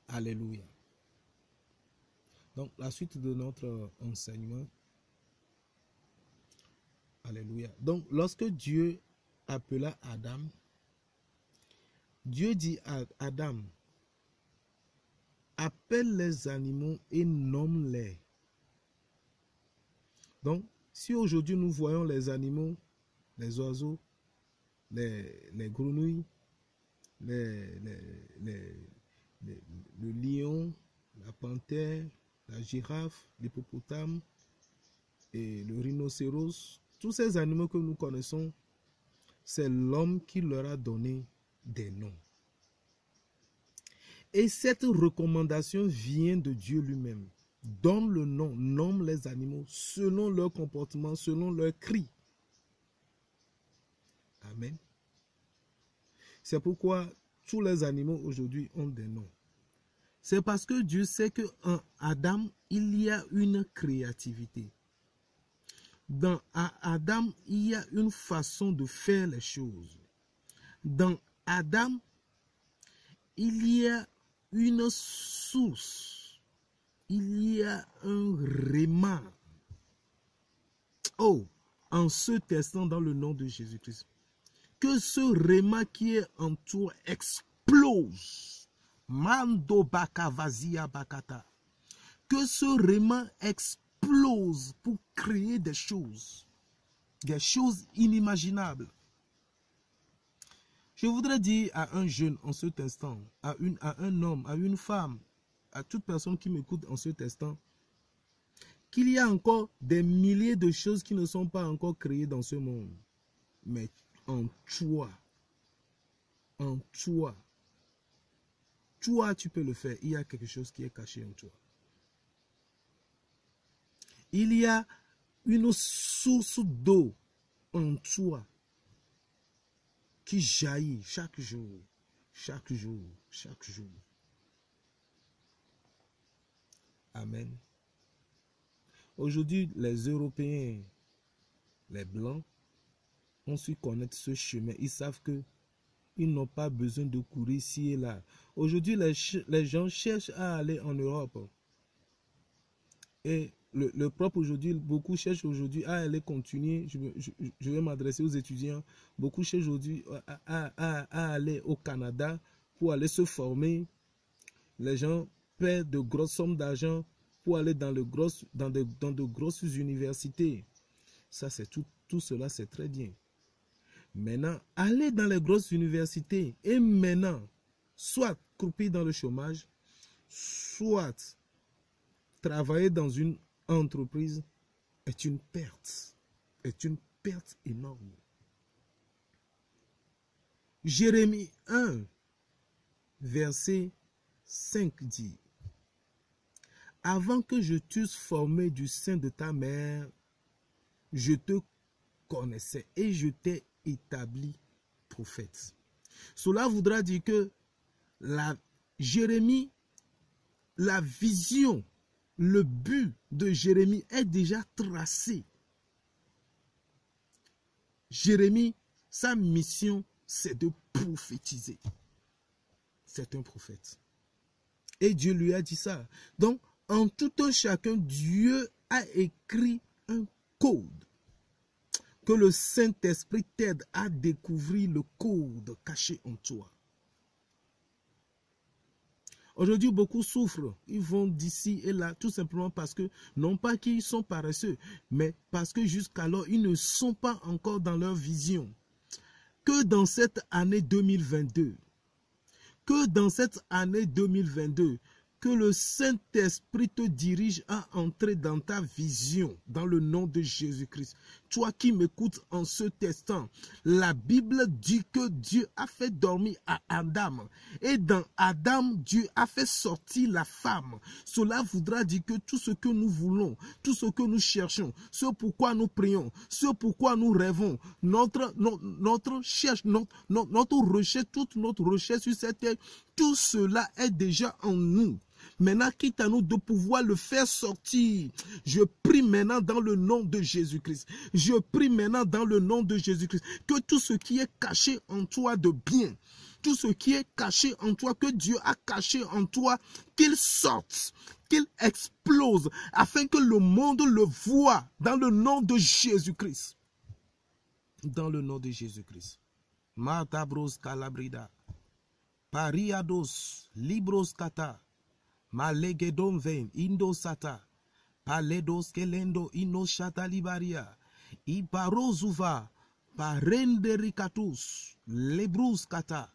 Alléluia. Donc, la suite de notre enseignement. Alléluia. Donc, lorsque Dieu appela Adam, Dieu dit à Adam, appelle les animaux et nomme-les. Donc, si aujourd'hui nous voyons les animaux, les oiseaux, les grenouilles, le lion, la panthère, la girafe, l'hippopotame et le rhinocéros, tous ces animaux que nous connaissons, c'est l'homme qui leur a donné des noms. Et cette recommandation vient de Dieu lui-même. Donne le nom, nomme les animaux selon leur comportement, selon leur cri. Amen. C'est pourquoi tous les animaux aujourd'hui ont des noms. C'est parce que Dieu sait qu'en Adam, il y a une créativité. Dans Adam, il y a une façon de faire les choses. Dans Adam, il y a une source. Il y a un réma. Oh, en ce testant dans le nom de Jésus-Christ. Que ce réma qui est en toi explose. Mando bakavazia bakata. Que ce réma explose pour créer des choses inimaginables. Je voudrais dire à un jeune en cet instant, à un homme, à une femme, à toute personne qui m'écoute en cet instant, qu'il y a encore des milliers de choses qui ne sont pas encore créées dans ce monde. Mais en toi, tu peux le faire. Il y a quelque chose qui est caché en toi. Il y a une source d'eau en toi qui jaillit chaque jour, chaque jour, chaque jour. Amen. Aujourd'hui, les Européens, les Blancs, ont su connaître ce chemin. Ils savent que ils n'ont pas besoin de courir ici et là. Aujourd'hui, les gens cherchent à aller en Europe. Et le propre aujourd'hui, beaucoup cherchent aujourd'hui à aller continuer. Je vais m'adresser aux étudiants. Beaucoup cherchent aujourd'hui à aller au Canada pour aller se former. Les gens paient de grosses sommes d'argent pour aller dans de grosses universités. Ça, c'est tout cela, c'est très bien. Maintenant, aller dans les grosses universités et maintenant, soit croupir dans le chômage, soit travailler dans une entreprise est une perte énorme. Jérémie 1, verset 5 dit, « Avant que je t'eusse formé du sein de ta mère, je te connaissais et je t'ai établi prophète. » Cela voudra dire que Jérémie, la vision, le but de Jérémie est déjà tracé. Jérémie, sa mission, c'est de prophétiser. C'est un prophète. Et Dieu lui a dit ça. Donc, en tout un chacun, Dieu a écrit un code. Que le Saint-Esprit t'aide à découvrir le code caché en toi. Aujourd'hui, beaucoup souffrent. Ils vont d'ici et là, tout simplement parce que, non pas qu'ils sont paresseux, mais parce que jusqu'alors, ils ne sont pas encore dans leur vision. Que dans cette année 2022, que le Saint-Esprit te dirige à entrer dans ta vision, dans le nom de Jésus-Christ. Toi qui m'écoutes en ce testant, la Bible dit que Dieu a fait dormir à Adam. Et dans Adam, Dieu a fait sortir la femme. Cela voudra dire que tout ce que nous voulons, tout ce que nous cherchons, ce pourquoi nous prions, ce pourquoi nous rêvons, notre recherche, toute notre recherche sur cette terre, tout cela est déjà en nous. Maintenant, quitte à nous de pouvoir le faire sortir. Je prie maintenant dans le nom de Jésus-Christ. Je prie maintenant dans le nom de Jésus-Christ que tout ce qui est caché en toi de bien, tout ce qui est caché en toi, que Dieu a caché en toi, qu'il sorte, qu'il explose, afin que le monde le voie dans le nom de Jésus-Christ. Dans le nom de Jésus-Christ. Matabros calabrida. Pariados libros kata. Malegedon vein indo sata. Paledos kelendo ino shata libaria. Ibarozuva. Parenderikatus. Lebrus kata.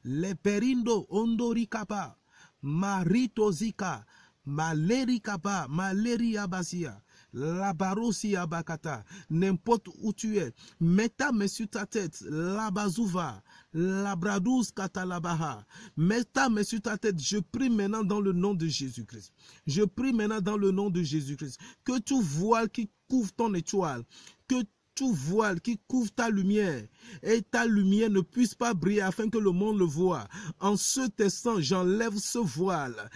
Leperindo ondorikapa. Maritozika. Malerikapa. Maleriabasia. La barosia bakata, n'importe où tu es, mets ta main sur ta tête, la bazouva, la bradous katalabaha, mets ta main sur ta tête, je prie maintenant dans le nom de Jésus-Christ, je prie maintenant dans le nom de Jésus-Christ, que tout voile qui couvre ton étoile, que tout voile qui couvre ta lumière, et ta lumière ne puisse pas briller afin que le monde le voie. En ce instant, j'enlève ce voile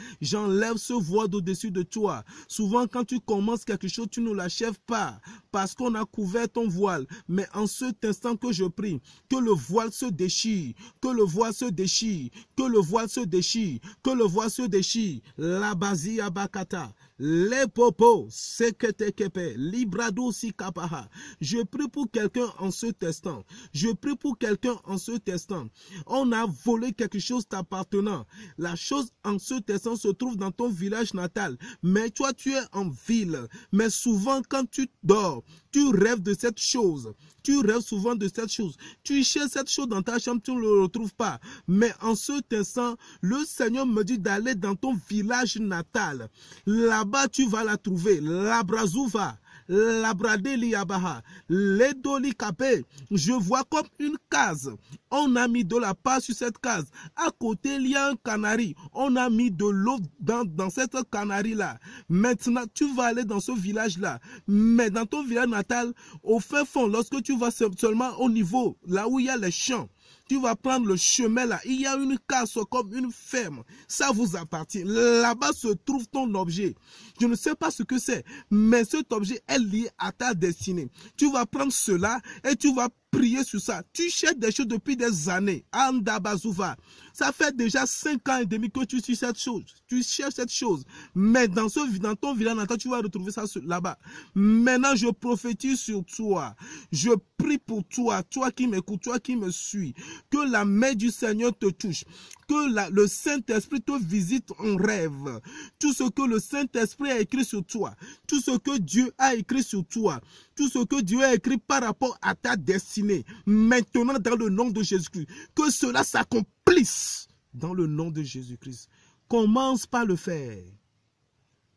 d'au-dessus de toi. Souvent, quand tu commences quelque chose, tu ne l'achèves pas parce qu'on a couvert ton voile. Mais en cet instant que je prie, que le voile se déchire, que le voile se déchire, que le voile se déchire, que le voile se déchire. La basia bakata. Les popos, seketekepe, librado sikapaha. Je prie pour quelqu'un en cet instant. Je prie pour quelqu'un en cet instant. On a volé quelque chose t'appartenant. La chose en cet instant se trouve dans ton village natal. Mais toi, tu es en ville. Mais souvent, quand tu dors, tu rêves de cette chose. Tu rêves souvent de cette chose. Tu cherches cette chose dans ta chambre, tu ne le retrouves pas. Mais en cet instant, le Seigneur me dit d'aller dans ton village natal. Là-bas, tu vas la trouver. La brazouva. La bradeli abaha, les doli capé. Je vois comme une case. On a mis de la pâte sur cette case. À côté, il y a un canari. On a mis de l'eau dans cette canari-là. Maintenant, tu vas aller dans ce village-là. Mais dans ton village natal, au fin fond, lorsque tu vas seulement au niveau, là où il y a les champs, tu vas prendre le chemin là. Il y a une case comme une ferme. Ça vous appartient. Là-bas se trouve ton objet. Je ne sais pas ce que c'est, mais cet objet est lié à ta destinée. Tu vas prendre cela et tu vas prier sur ça. Tu cherches des choses depuis des années. Andabazouva. Ça fait déjà 5 ans et demi que tu cherches cette chose. Tu cherches cette chose. Mais dans ton village natal, tu vas retrouver ça là-bas. Maintenant, je prophétise sur toi. Je prie pour toi, toi qui m'écoutes, toi qui me suis. Que la main du Seigneur te touche. Que le Saint-Esprit te visite en rêve. Tout ce que le Saint-Esprit a écrit sur toi. Tout ce que Dieu a écrit sur toi. Tout ce que Dieu a écrit par rapport à ta destinée. Maintenant, dans le nom de Jésus-Christ. Que cela s'accomplisse dans le nom de Jésus-Christ. Commence par le faire.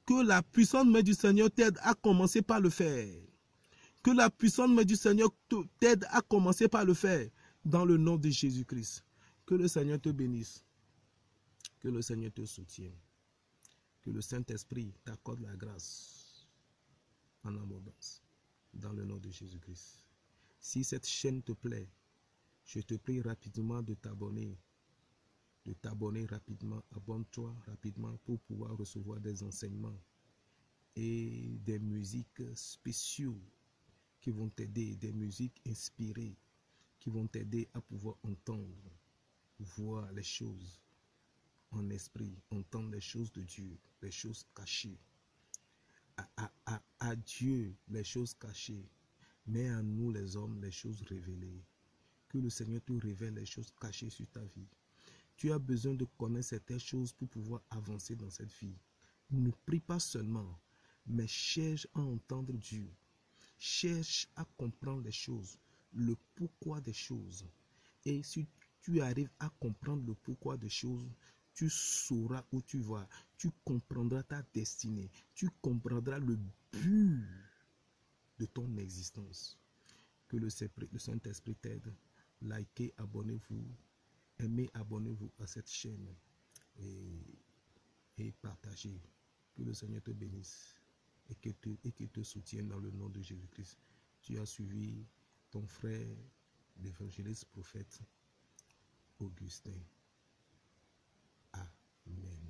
Que la puissante main du Seigneur t'aide à commencer par le faire. Que la puissante main du Seigneur t'aide à commencer par le faire. Dans le nom de Jésus-Christ. Que le Seigneur te bénisse. Que le Seigneur te soutienne. Que le Saint-Esprit t'accorde la grâce en abondance. Dans le nom de Jésus-Christ. Si cette chaîne te plaît, je te prie rapidement de t'abonner. De t'abonner rapidement. Abonne-toi rapidement pour pouvoir recevoir des enseignements et des musiques spéciaux qui vont t'aider, des musiques inspirées qui vont t'aider à pouvoir entendre, voir les choses en esprit, entendre les choses de Dieu, les choses cachées. À Dieu, les choses cachées, mais à nous les hommes, les choses révélées. Que le Seigneur te révèle les choses cachées sur ta vie. Tu as besoin de connaître certaines choses pour pouvoir avancer dans cette vie. Ne prie pas seulement, mais cherche à entendre Dieu. Cherche à comprendre les choses, le pourquoi des choses. Et si tu arrives à comprendre le pourquoi des choses, tu sauras où tu vas. Tu comprendras ta destinée. Tu comprendras le but de ton existence. Que le Saint-Esprit t'aide. Likez, abonnez-vous. Aimez, abonnez-vous à cette chaîne. Et partagez. Que le Seigneur te bénisse. Et qu'il te soutienne dans le nom de Jésus-Christ. Tu as suivi ton frère, l'évangéliste prophète Augustin. Amen.